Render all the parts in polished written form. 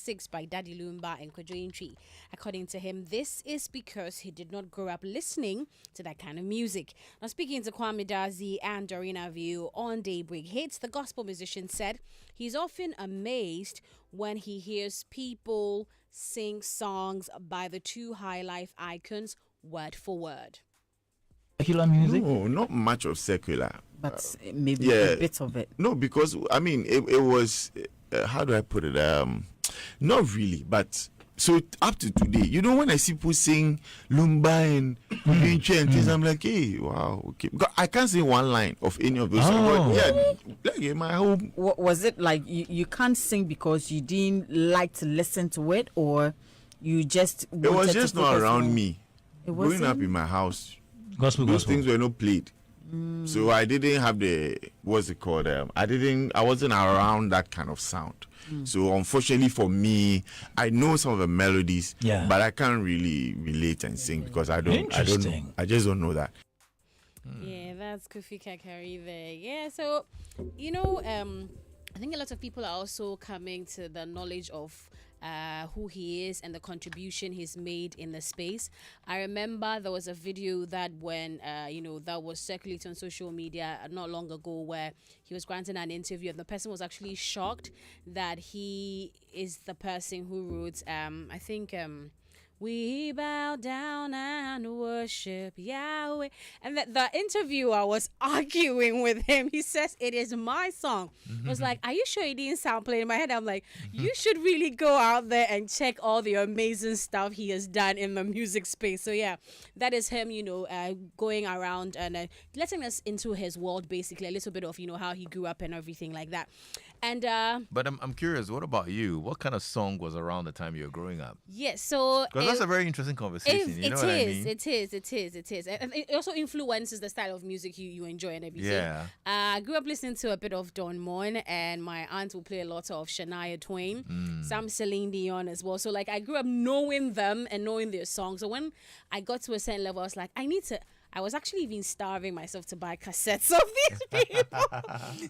6 by Daddy Lumba and Kojo Tree. According to him, this is because he did not grow up listening to that kind of music. Now, speaking to Kwame Dazi and Dorina View on Daybreak Hits, the gospel musician said he's often amazed when he hears people sing songs by the two high life icons word for word. Secular music? No, not much of secular. But maybe a bit of it. No, because, I mean, it was, how do I put it? Not really, but so up to today, you know, when I see people sing Lumba and Vinci and things, I'm like, hey, wow, okay. Because I can't sing one line of any of those songs. But yeah, like in my home. Was it like you can't sing because you didn't like to listen to it, or you just it was just not around me. Growing up in my house, those things were not played. So I didn't have what's it called? I wasn't around that kind of sound. So unfortunately for me, I know some of the melodies, but I can't really relate and sing because I don't know. I just don't know that. Yeah, that's Kofi Kakari there. Yeah, so you know, I think a lot of people are also coming to the knowledge of who he is and the contribution he's made in the space. I remember there was a video that when that was circulating on social media not long ago, where he was granted an interview and the person was actually shocked that he is the person who wrote I think we bow down and worship Yahweh. And the interviewer was arguing with him. He says, it is my song. I was like, are you sure it didn't sound plain? In my head, I'm like, you should really go out there and check all the amazing stuff he has done in the music space. So yeah, that is him, going around and letting us into his world, basically. A little bit of, how he grew up and everything like that. And but I'm curious, what about you? What kind of song was around the time you were growing up? Yes, so that's a very interesting conversation. You know what I mean? It is. And it also influences the style of music you enjoy and everything. Yeah. I grew up listening to a bit of Don Moen, and my aunt will play a lot of Shania Twain, some Celine Dion as well. So like I grew up knowing them and knowing their songs. So when I got to a certain level, I was like, I was actually even starving myself to buy cassettes of these people.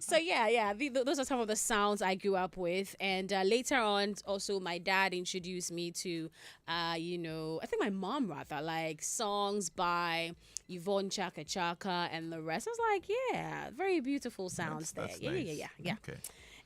So yeah, those are some of the sounds I grew up with. And later on, also my dad introduced me to, I think my mom rather, like songs by Yvonne Chaka Chaka and the rest. I was like, yeah, very beautiful sounds that's there. nice. Yeah. Okay.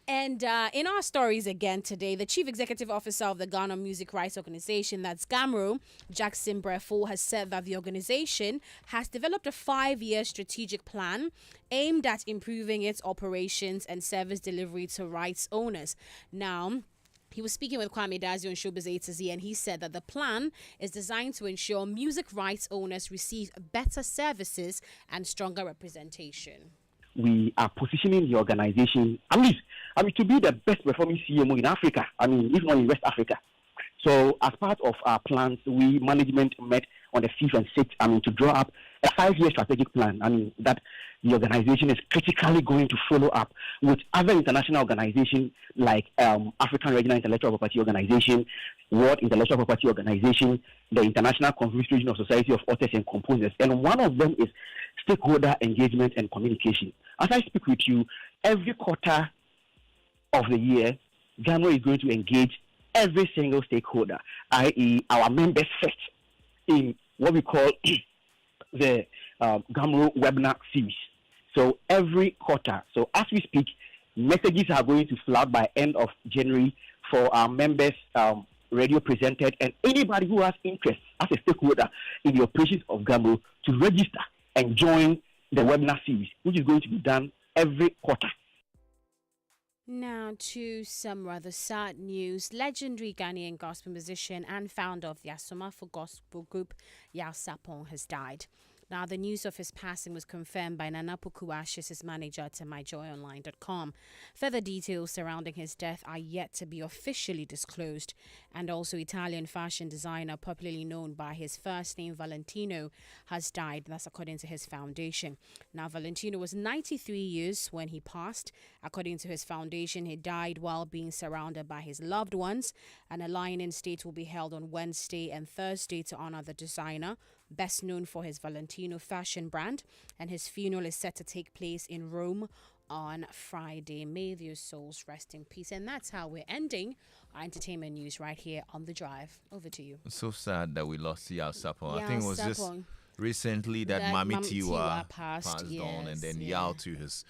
And in our stories again today, the Chief Executive Officer of the Ghana Music Rights Organization, that's GAMRO, Jackson Brefo, has said that the organization has developed a 5-year strategic plan aimed at improving its operations and service delivery to rights owners. Now, he was speaking with Kwame Dazi on Showbiz A to Z, and he said that the plan is designed to ensure music rights owners receive better services and stronger representation. We are positioning the organization, at least, to be the best performing CMO in Africa, if not in West Africa. So as part of our plans, we management met on the 5th and 6th, to draw up a 5-year strategic plan, that the organization is critically going to follow up with other international organizations like African Regional Intellectual Property Organization, World Intellectual Property Organization, the International Confederation of Society of Authors and Composers, and one of them is stakeholder engagement and communication. As I speak with you, every quarter of the year, GAMRO is going to engage every single stakeholder, i.e. our members first, in what we call the GAMRO webinar series. So every quarter, so as we speak, messages are going to flood by end of January for our members, radio presented, and anybody who has interest as a stakeholder in the operations of GAMRO to register and join the webinar series, which is going to be done every quarter. Now to some rather sad news. Legendary Ghanaian gospel musician and founder of the Asomafo gospel group, Yao Sapong, has died. Now, the news of his passing was confirmed by Nana Pukuashis, his manager, to myjoyonline.com. Further details surrounding his death are yet to be officially disclosed. And also, Italian fashion designer, popularly known by his first name Valentino, has died. That's according to his foundation. Now, Valentino was 93 years when he passed. According to his foundation, he died while being surrounded by his loved ones. And a line-in state will be held on Wednesday and Thursday to honor the designer, best known for his Valentino fashion brand, and his funeral is set to take place in Rome on Friday. May their souls rest in peace. And that's how we're ending our entertainment news right here on The Drive. Over to you. It's so sad that we lost Yao Sapong. I Yao think it was just Sapong. recently that Mami Tiwa passed on, yes, and then yeah. Yao too has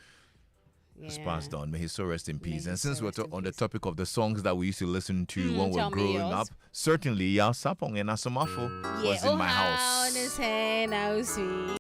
passed on. May his soul rest in peace. May And his since soul we're rest in on the peace. topic of the songs that we used to listen to when we tell were me growing yours. up, certainly Yao Sapong and Asomafo was in my house. On his hand, now sweet.